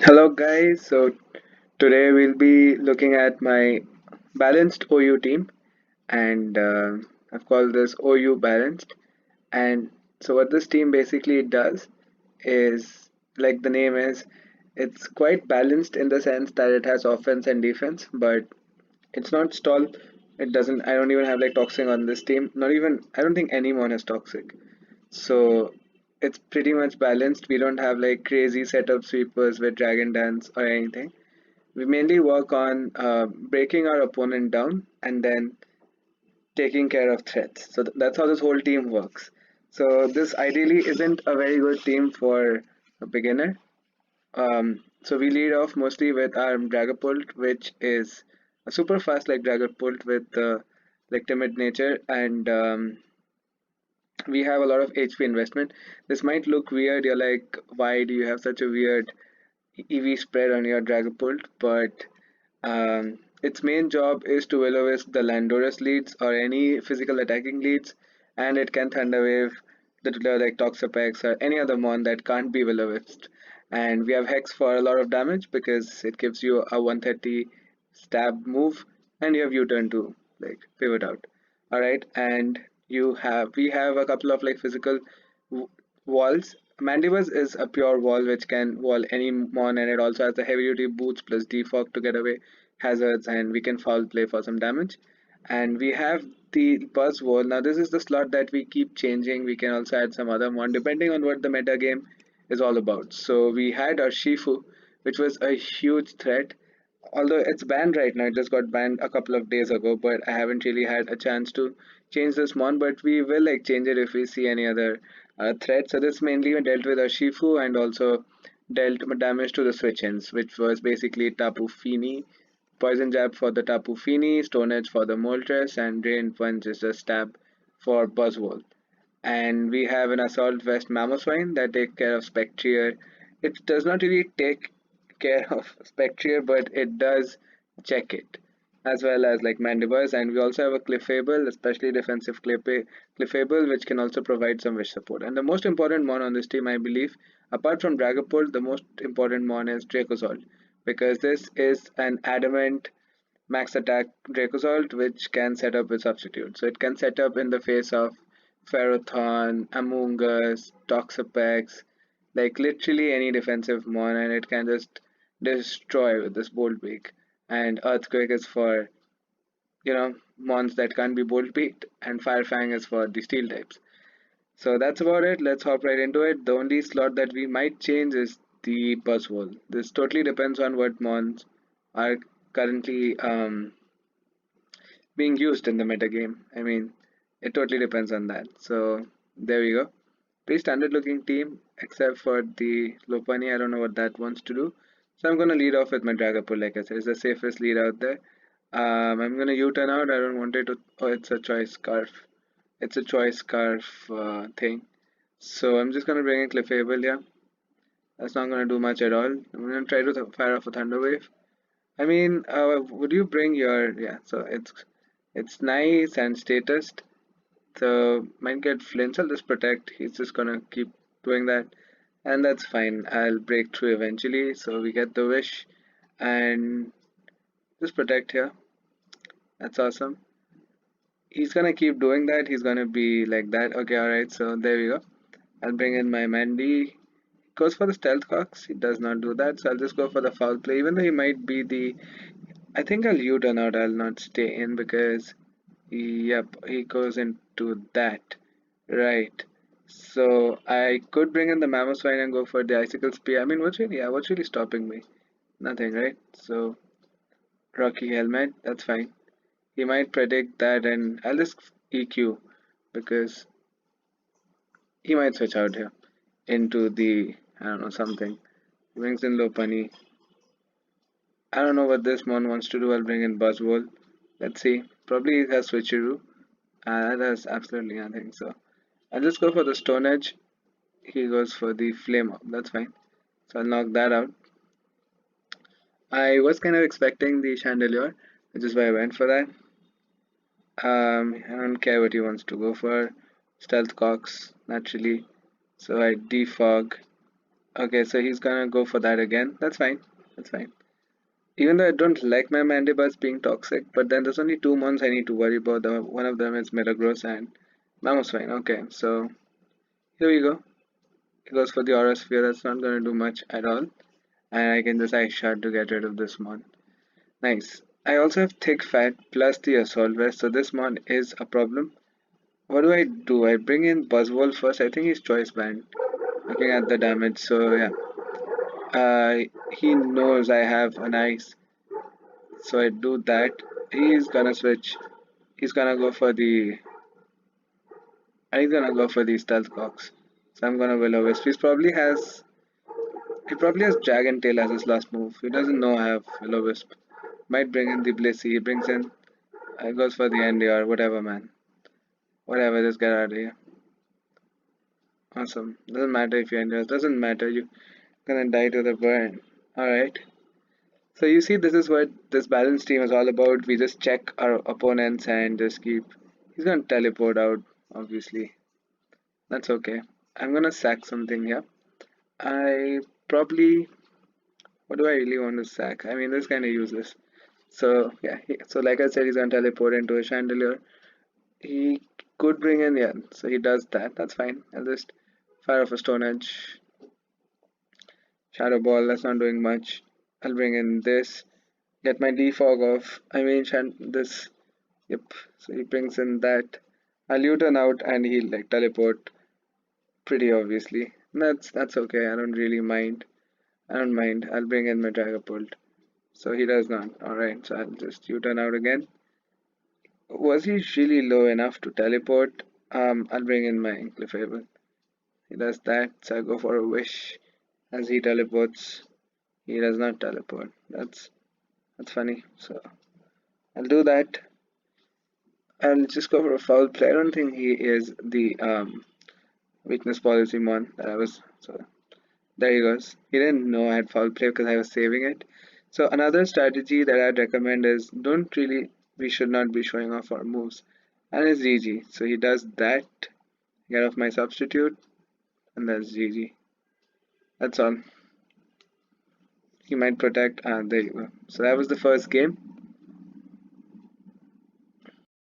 Hello guys, so today we'll be looking at my balanced OU team and I've called this OU balanced. And so what this team basically does is, like the name is, it's quite balanced in the sense that it has offense and defense, but it's not stall. It doesn't, I don't even have like toxic on this team. Not even, I don't think anyone has toxic. So it's pretty much balanced. We don't have like crazy setup sweepers with Dragon Dance or anything. We mainly work on breaking our opponent down and then taking care of threats. So that's how this whole team works. So this ideally isn't a very good team for a beginner. So we lead off mostly with our Dragapult, which is a super fast like Dragapult with like timid nature, and we have a lot of HP investment. This might look weird. You're like, why do you have such a weird EV spread on your Dragapult? But its main job is to will-o-wisp the Landorus leads or any physical attacking leads, and it can Thunder Wave the like Toxapex or any other mon that can't be will-o-wisped. And we have Hex for a lot of damage because it gives you a 130 stab move, and you have U-turn to like pivot out. All right, and we have a couple of like physical w- walls. Mandibus is a pure wall which can wall any mon, and it also has the heavy duty boots plus defog to get away hazards, and we can foul play for some damage. And we have the buzz wall. Now this is the slot that we keep changing. We can also add some other mon depending on what the meta game is all about. So we had our Shifu, which was a huge threat. Although it's banned right now, it just got banned a couple of days ago, but I haven't really had a chance to change this mon, but we will like change it if we see any other threat. So this mainly dealt with our Shifu and also dealt damage to the switch ins, which was basically Tapu Fini, Poison Jab for the Tapu Fini, Stone Edge for the Moltres, and Drain Punch is a stab for Buzzwole. And we have an Assault Vest Mamoswine that takes care of Spectrier. It does not really take care of Spectrier, but it does check it, as well as like Mandibuzz. And we also have a Clefable, especially defensive Clefable, which can also provide some wish support. And the most important mon on this team, I believe, apart from Dragapult, the most important mon is Dracozolt, because this is an adamant max attack Dracozolt, which can set up with substitute. So it can set up in the face of Ferrothorn, Amoonguss, Toxapex, like literally any defensive mon, and it can just destroy with this Bolt Beak. And Earthquake is for, mons that can't be Bolt Beaked, and Firefang is for the Steel types. So that's about it. Let's hop right into it. The only slot that we might change is the Buzzwole. This totally depends on what mons are currently being used in the metagame. I mean, it totally depends on that. So there we go. Pretty standard looking team, except for the Lopani. I don't know what that wants to do. So I'm gonna lead off with my Dragapult. Like I said, it's the safest lead out there. I'm gonna U-turn out. I don't want it to. Oh, it's a choice scarf. It's a choice scarf thing. So I'm just gonna bring in Clefable here. That's not gonna do much at all. I'm gonna try to fire off a Thunder Wave. I mean, would you bring your yeah? So it's nice and statist. So might get flinch. I'll just protect. He's just gonna keep doing that, and that's fine. I'll break through eventually. So we get the wish, and just protect here. That's awesome. He's gonna keep doing that. He's gonna be like that. Okay, all right. So there we go. I'll bring in my Mandy. Goes for the stealth cox. He does not do that. So I'll just go for the foul play, even though he might be the. I think I'll U-turn out. I'll not stay in because yep, he goes into that. Right. So I could bring in the Mammoth and go for the Icicle Spear. I mean, what's really stopping me? Nothing, right? So Rocky Helmet, that's fine. He might predict that, and I'll just EQ because he might switch out here into the I don't know something. He brings in Lopunny. I don't know what this mon wants to do. I'll bring in Buzzwole. Let's see. Probably it has Switcheroo. That has absolutely nothing. So I'll just go for the Stone Edge. He goes for the Flame Up. That's fine. So I'll knock that out. I was kind of expecting the Chandelier, which is why I went for that. I don't care what he wants to go for. Stealth Cox, naturally. So I defog. Okay, so he's gonna go for that again. That's fine. That's fine. Even though I don't like my Mandibuzz being toxic, but then there's only two months I need to worry about. One of them is Metagross and Mamoswine. Okay, so here we go. He goes for the Aura Sphere. That's not gonna do much at all. And I can just Ice Shard to get rid of this mon. Nice. I also have Thick Fat plus the Assault Vest, so this mon is a problem. What do I do? I bring in Buzzwole first. I think he's Choice Band. Looking at the damage, so yeah. He knows I have an Ice, so I do that. He's gonna switch. He's gonna go for the. He's gonna go for the Stealth Cox. So I'm gonna Will-O-Wisp. He probably has Dragon Tail as his last move. He doesn't know I have Will-O-Wisp. Might bring in the Blissey. He brings in. Goes for the NDR. Whatever, man. Whatever. Just get out of here. Awesome. Doesn't matter if you NDR. Doesn't matter. You're gonna die to the burn. All right. So you see, this is what this balance team is all about. We just check our opponents and just keep. He's gonna teleport out, obviously. That's okay. I'm gonna sack something here. I probably. What do I really want to sack? I mean, this kind of useless. So yeah. So like I said, he's gonna teleport into a chandelier. He could bring in, yeah. So he does that. That's fine. I'll just fire off a Stone Edge. Shadow Ball. That's not doing much. I'll bring in this. Get my defog off. I mean, this. Yep. So he brings in that. I'll U-turn out and he'll like teleport pretty obviously. That's okay. I don't really mind. I don't mind. I'll bring in my Dragapult. So he does not. Alright, so I'll just U-turn out again. Was he really low enough to teleport? I'll bring in my Clefable. He does that, so I go for a wish. As he teleports, he does not teleport. That's funny. So I'll do that. I'll just go for a foul play. I don't think he is the weakness policy mon that I was. So there he goes. He didn't know I had foul play because I was saving it. So another strategy that I'd recommend is don't really. We should not be showing off our moves. And it's GG. So he does that. Get off my substitute, and that's GG. That's all. He might protect. There you go. So that was the first game.